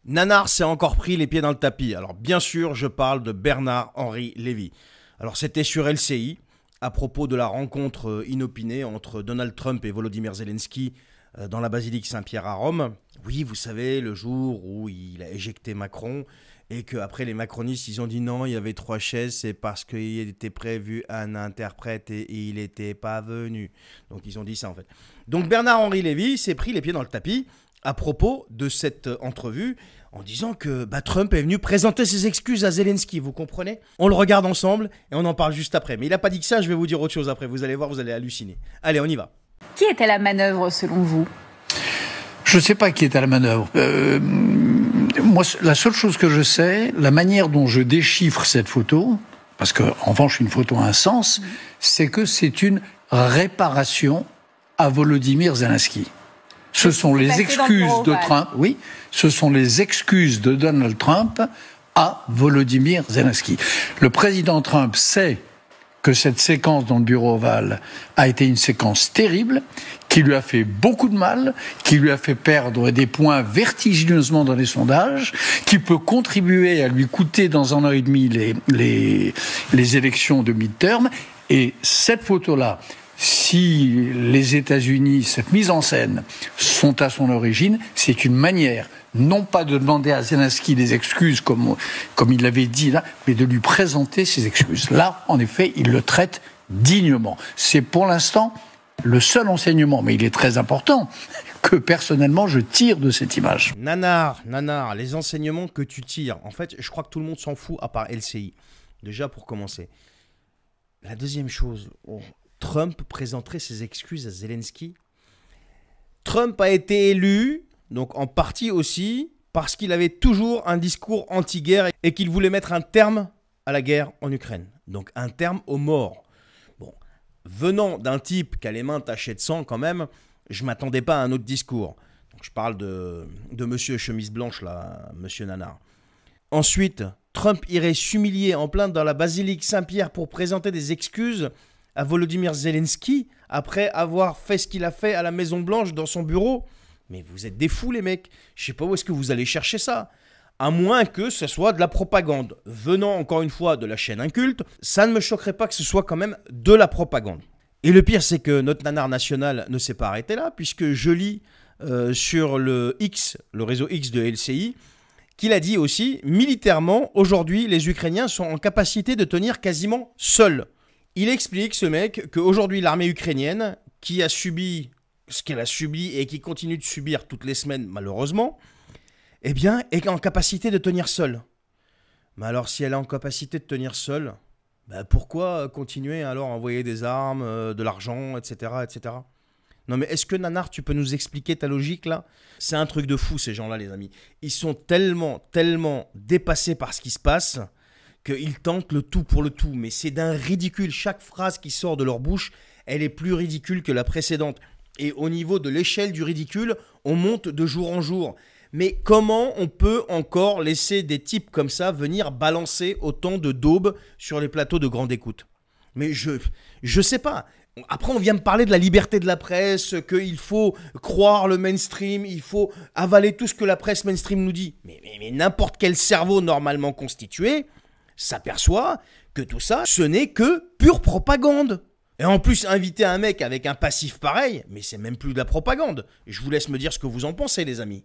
Nanar s'est encore pris les pieds dans le tapis. Alors bien sûr, je parle de Bernard-Henri Lévy. Alors c'était sur LCI, à propos de la rencontre inopinée entre Donald Trump et Volodymyr Zelensky dans la basilique Saint-Pierre à Rome. Oui, vous savez, le jour où il a éjecté Macron et qu'après les macronistes, ils ont dit non, il y avait 3 chaises, c'est parce qu'il était prévu un interprète et il n'était pas venu. Donc ils ont dit ça en fait. Donc Bernard-Henri Lévy s'est pris les pieds dans le tapis à propos de cette entrevue en disant que Trump est venu présenter ses excuses à Zelensky, vous comprenez? On le regarde ensemble et on en parle juste après. Mais il n'a pas dit que ça, je vais vous dire autre chose après. Vous allez voir, vous allez halluciner. Allez, on y va. Qui était à la manœuvre selon vous? Je ne sais pas qui est à la manœuvre. Moi, la seule chose que je sais, la manière dont je déchiffre cette photo, parce qu'en revanche, une photo a un sens, c'est que c'est une réparation à Volodymyr Zelensky. Ce sont les excuses de Trump, oui, ce sont les excuses de Donald Trump à Volodymyr Zelensky. Le président Trump sait que cette séquence dans le bureau ovale a été une séquence terrible, qui lui a fait beaucoup de mal, qui lui a fait perdre des points vertigineusement dans les sondages, qui peut contribuer à lui coûter dans 1 an et demi les élections de midterm. Et cette photo-là, si les États-Unis, cette mise en scène, sont à son origine, c'est une manière, non pas de demander à Zelensky des excuses, comme il l'avait dit là, mais de lui présenter ses excuses. Là, en effet, il le traite dignement. C'est pour l'instant le seul enseignement, mais il est très important, que personnellement je tire de cette image. Nanar, les enseignements que tu tires, en fait, je crois que tout le monde s'en fout à part LCI. Déjà pour commencer. La deuxième chose, Trump présenterait ses excuses à Zelensky. Trump a été élu, donc en partie aussi, parce qu'il avait toujours un discours anti-guerre et qu'il voulait mettre un terme à la guerre en Ukraine. Donc un terme aux morts. Bon, venant d'un type qui a les mains tachées de sang quand même, je ne m'attendais pas à un autre discours. Donc, je parle de monsieur chemise blanche là, monsieur Nanar. Ensuite, Trump irait s'humilier en plein dans la basilique Saint-Pierre pour présenter des excuses à Volodymyr Zelensky après avoir fait ce qu'il a fait à la Maison-Blanche dans son bureau. Mais vous êtes des fous les mecs. Je sais pas où est-ce que vous allez chercher ça. À moins que ce soit de la propagande. Venant encore une fois de la chaîne Inculte, ça ne me choquerait pas que ce soit quand même de la propagande. Et le pire, c'est que notre nanar national ne s'est pas arrêté là, puisque je lis sur le réseau X de LCI, qu'il a dit aussi, militairement, aujourd'hui, les Ukrainiens sont en capacité de tenir quasiment seuls. Il explique, ce mec, qu'aujourd'hui, l'armée ukrainienne, qui a subi ce qu'elle a subi et qui continue de subir toutes les semaines, malheureusement, eh bien, est en capacité de tenir seule. Mais alors, si elle est en capacité de tenir seule, pourquoi continuer alors à envoyer des armes, de l'argent, etc., etc. Non mais est-ce que Nanar, tu peux nous expliquer ta logique là? C'est un truc de fou ces gens-là les amis. Ils sont tellement dépassés par ce qui se passe qu'ils tentent le tout pour le tout. Mais c'est d'un ridicule. Chaque phrase qui sort de leur bouche, elle est plus ridicule que la précédente. Et au niveau de l'échelle du ridicule, on monte de jour en jour. Mais comment on peut encore laisser des types comme ça venir balancer autant de daubes sur les plateaux de grande écoute? Mais je sais pas. Après, on vient me parler de la liberté de la presse, qu'il faut croire le mainstream, il faut avaler tout ce que la presse mainstream nous dit. Mais n'importe quel cerveau normalement constitué s'aperçoit que tout ça, ce n'est que pure propagande. Et en plus, inviter un mec avec un passif pareil, mais c'est même plus de la propagande. Je vous laisse me dire ce que vous en pensez, les amis.